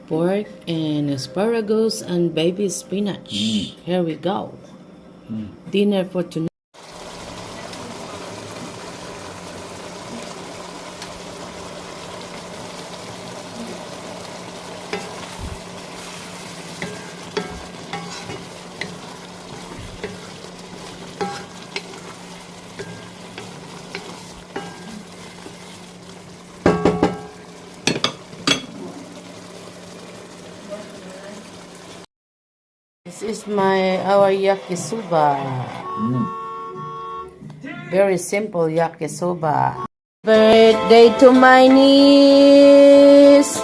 pork and asparagus and baby spinach. Here we go. Dinner for tonight. This is our yakisoba. Very simple yakisoba. Birthday to my niece.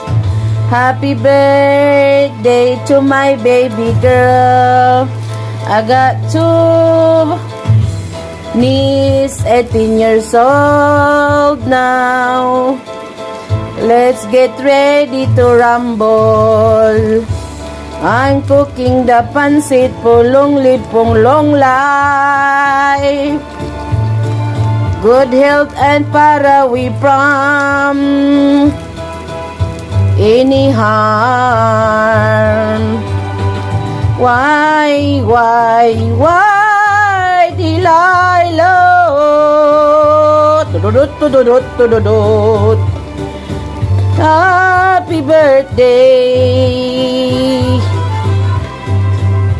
Happy birthday to my baby girl. I got two niece, 18 years old now. Let's get ready to rumble. I'm cooking the pancit pulong lipong long life. Good health and para we from any harm. Why, Delilah? Tududut. Happy birthday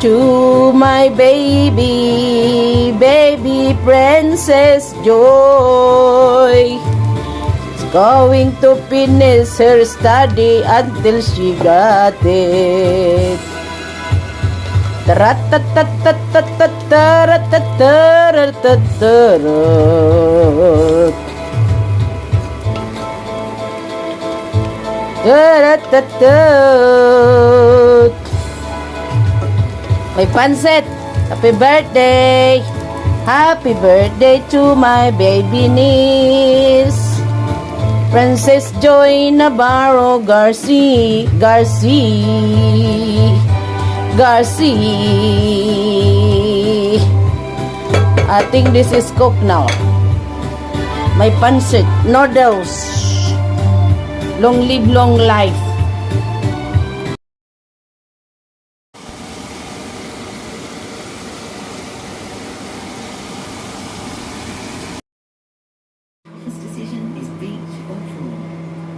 to my baby Princess Joy. She's going to finish her study until she got it. May pansit. Happy birthday. Happy birthday to my baby niece, Princess Joy Navarro Garcia. I think this is cooked now. May pansit, noodles. Long live, long life. This decision is beach or pool,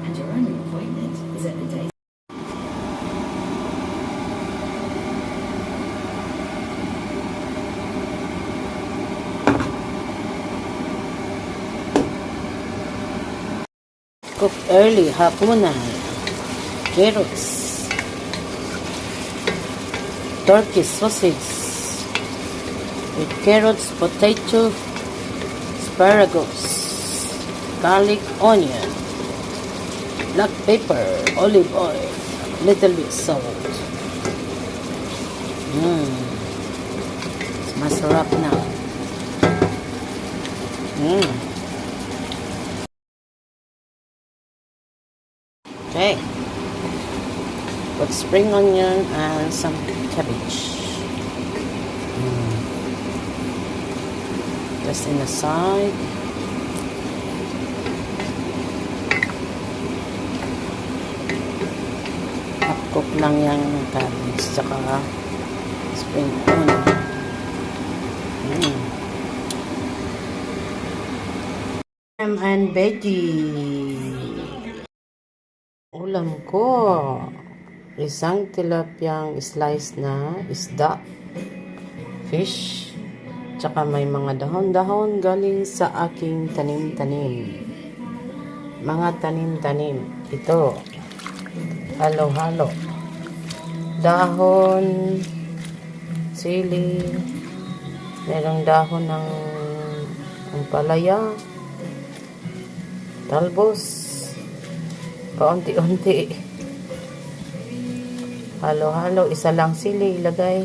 and your only appointment is at the day. Cook early, hapunan. Carrots. Turkey sausage. With carrots, potato, asparagus, garlic, onion, black pepper, olive oil, little bit salt. Masarap na. Okay. Put spring onion and some cabbage. Just in the side. Half-cook lang yung cabbage tsaka spring onion. And veggie. Ulam ko. Isang tilapiyang slice na isda. Fish. Tsaka may mga dahon-dahon galing sa aking tanim-tanim. Mga tanim-tanim. Ito. Halo-halo. Dahon. Sili. Merong dahon ng ampalaya. Talbos. Paunti-unti. Halo-halo. Isa lang sili ilagay.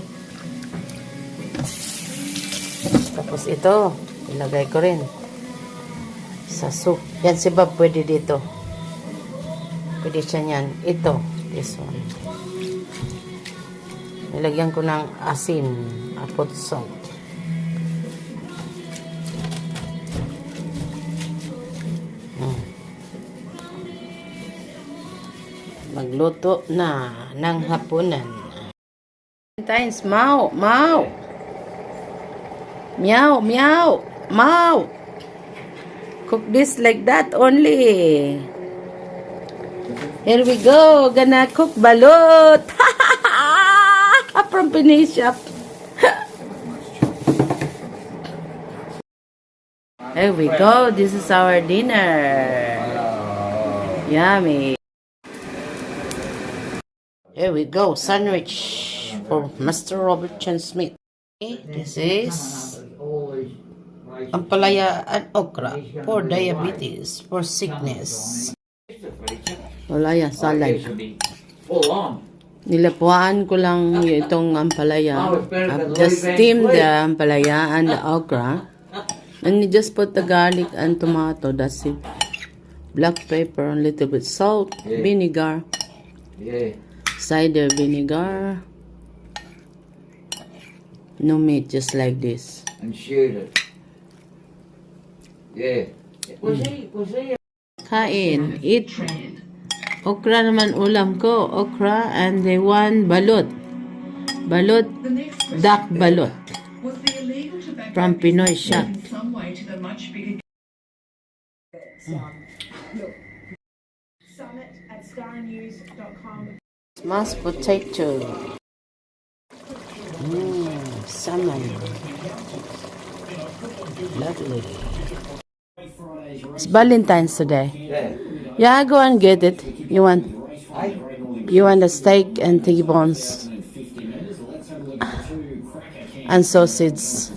Tapos ito. Ilagay ko rin. Sa soup. Yan si Bob pwede dito. Pwede siya yan. Ito. This one. Nilagyan ko ng asin. I put salt. nagluto na ng hapunan. Valentine's, mau, mau. Meow, meow, mau. Cook this like that only. Here we go. Gonna cook balut. From Pinay shop. Here we go. This is our dinner. Yummy. Here we go. Sandwich for Mr. Robert Smith. Okay, this is ampalaya and okra for diabetes, for sickness. Ampalaya salad. Nilapuan ko lang itong ampalaya. I've just steamed the ampalaya and the okra. And you just put the garlic and tomato. That's it. Black pepper, a little bit salt, vinegar, cider vinegar. No meat, just like this. And shoot it. Yeah. Kain, eat. Okra naman ulam ko. Okra and the one balot. Balot, duck balot. From Pinoy shop. Mashed potato. Salmon. Lovely. It's Valentine's today. Yeah, go and get it. You want the steak and T-bones and sausage.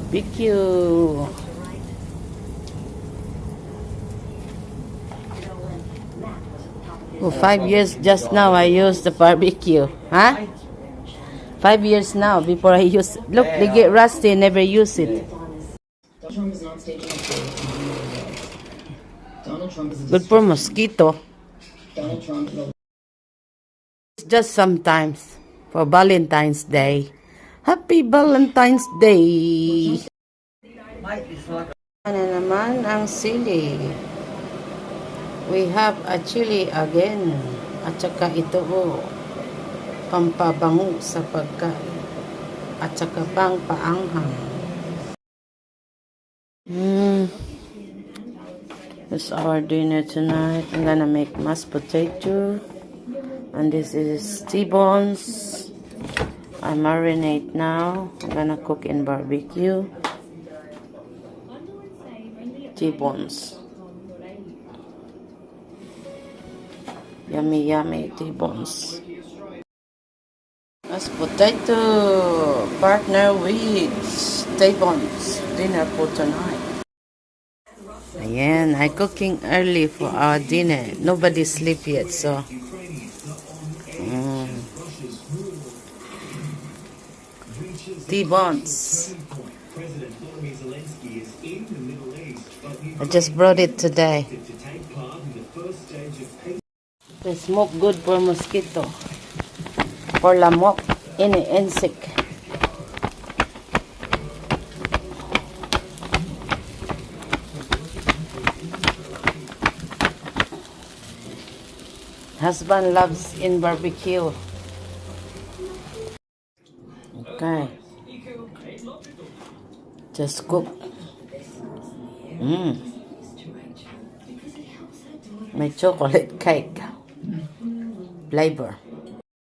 Barbecue. Oh, 5 years just now I used the barbecue. Huh? 5 years now before I use. Look, they get rusty and never use it. Good for mosquito. Just sometimes for Valentine's Day. Happy Valentine's Day! Ano naman ang sili? We have a chili again. At saka ito pampabango sa pagkain. At saka pang paanghang. That's our dinner tonight. I'm gonna make mashed potato. And this is T-bones. I marinate now. I'm gonna cook in barbecue. T-bones. Yummy, yummy T-bones. Mashed potato. Partner with T-bones. Dinner for tonight. Ayan, I'm cooking early for our dinner. Nobody sleep yet, so. T-bones. I just brought it today. They smoke good for mosquito. For lamok, any insect. Husband loves in barbecue. Okay. Just cook. My chocolate cake flavor.